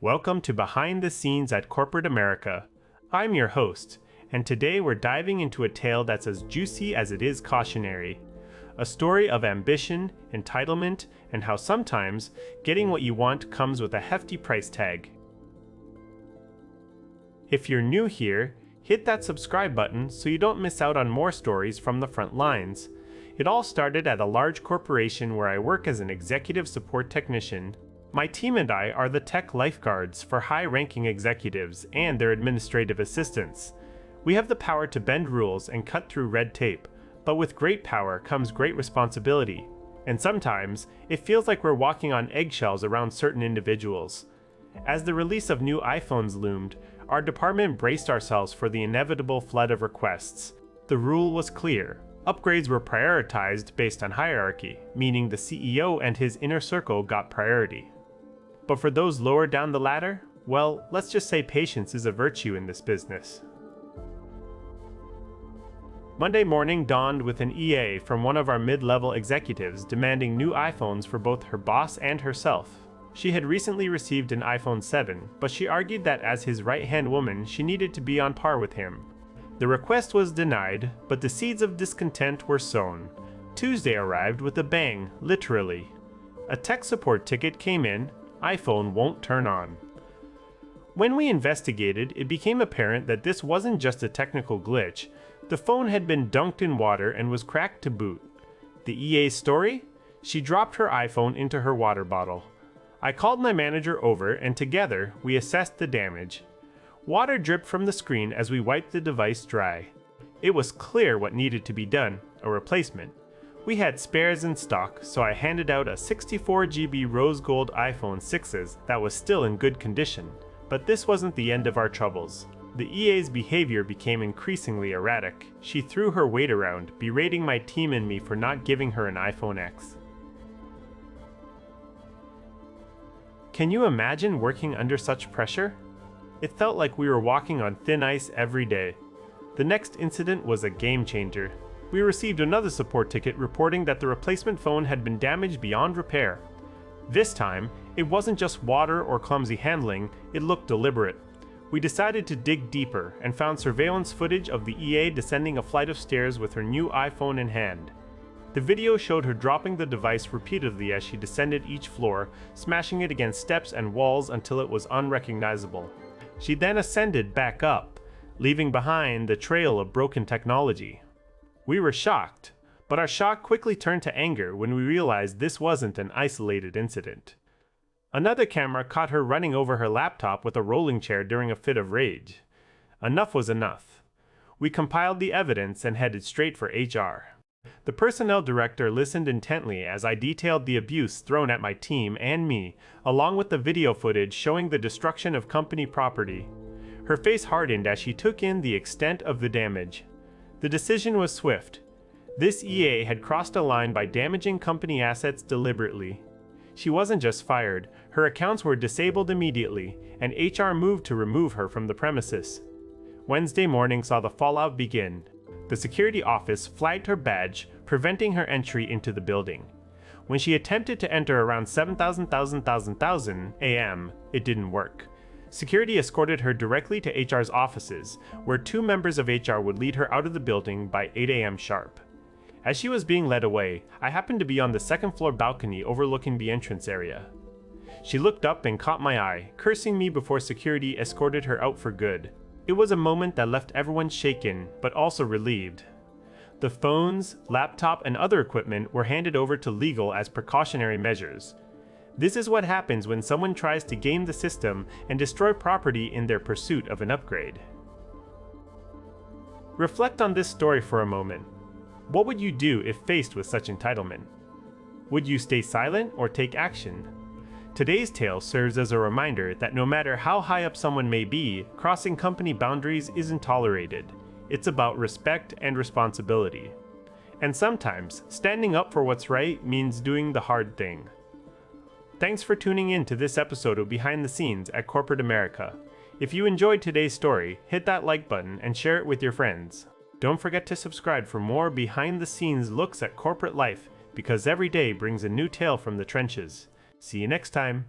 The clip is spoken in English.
Welcome to Behind the Scenes at Corporate America. I'm your host, and today we're diving into a tale that's as juicy as it is cautionary. A story of ambition, entitlement, and how sometimes getting what you want comes with a hefty price tag. If you're new here, hit that subscribe button so you don't miss out on more stories from the front lines. It all started at a large corporation where I work as an executive support technician. My team and I are the tech lifeguards for high-ranking executives and their administrative assistants. We have the power to bend rules and cut through red tape, but with great power comes great responsibility. And sometimes, it feels like we're walking on eggshells around certain individuals. As the release of new iPhones loomed, our department braced ourselves for the inevitable flood of requests. The rule was clear. Upgrades were prioritized based on hierarchy, meaning the CEO and his inner circle got priority. But for those lower down the ladder, well, let's just say patience is a virtue in this business. Monday morning dawned with an EA from one of our mid-level executives demanding new iPhones for both her boss and herself. She had recently received an iPhone 7, but she argued that as his right-hand woman, she needed to be on par with him. The request was denied, but the seeds of discontent were sown. Tuesday arrived with a bang, literally. A tech support ticket came in. iPhone won't turn on. When we investigated, it became apparent that this wasn't just a technical glitch. The phone had been dunked in water and was cracked to boot. The EA's story? She dropped her iPhone into her water bottle. I called my manager over and together we assessed the damage. Water dripped from the screen as we wiped the device dry. It was clear what needed to be done, a replacement. We had spares in stock, so I handed out a 64 GB rose gold iPhone 6s that was still in good condition. But this wasn't the end of our troubles. The EA's behavior became increasingly erratic. She threw her weight around, berating my team and me for not giving her an iPhone X. Can you imagine working under such pressure? It felt like we were walking on thin ice every day. The next incident was a game changer. We received another support ticket reporting that the replacement phone had been damaged beyond repair. This time, it wasn't just water or clumsy handling, it looked deliberate. We decided to dig deeper and found surveillance footage of the EA descending a flight of stairs with her new iPhone in hand. The video showed her dropping the device repeatedly as she descended each floor, smashing it against steps and walls until it was unrecognizable. She then ascended back up, leaving behind the trail of broken technology. We were shocked, but our shock quickly turned to anger when we realized this wasn't an isolated incident. Another camera caught her running over her laptop with a rolling chair during a fit of rage. Enough was enough. We compiled the evidence and headed straight for HR. The personnel director listened intently as I detailed the abuse thrown at my team and me, along with the video footage showing the destruction of company property. Her face hardened as she took in the extent of the damage. The decision was swift. This EA had crossed a line by damaging company assets deliberately. She wasn't just fired, her accounts were disabled immediately, and HR moved to remove her from the premises. Wednesday morning saw the fallout begin. The security office flagged her badge, preventing her entry into the building. When she attempted to enter around 7,000 AM, it didn't work. Security escorted her directly to HR's offices, where two members of HR would lead her out of the building by 8 AM sharp. As she was being led away, I happened to be on the second-floor balcony overlooking the entrance area. She looked up and caught my eye, cursing me before security escorted her out for good. It was a moment that left everyone shaken, but also relieved. The phones, laptop, and other equipment were handed over to legal as precautionary measures. This is what happens when someone tries to game the system and destroy property in their pursuit of an upgrade. Reflect on this story for a moment. What would you do if faced with such entitlement? Would you stay silent or take action? Today's tale serves as a reminder that no matter how high up someone may be, crossing company boundaries isn't tolerated. It's about respect and responsibility. And sometimes, standing up for what's right means doing the hard thing. Thanks for tuning in to this episode of Behind the Scenes at Corporate America. If you enjoyed today's story, hit that like button and share it with your friends. Don't forget to subscribe for more behind-the-scenes looks at corporate life, because every day brings a new tale from the trenches. See you next time.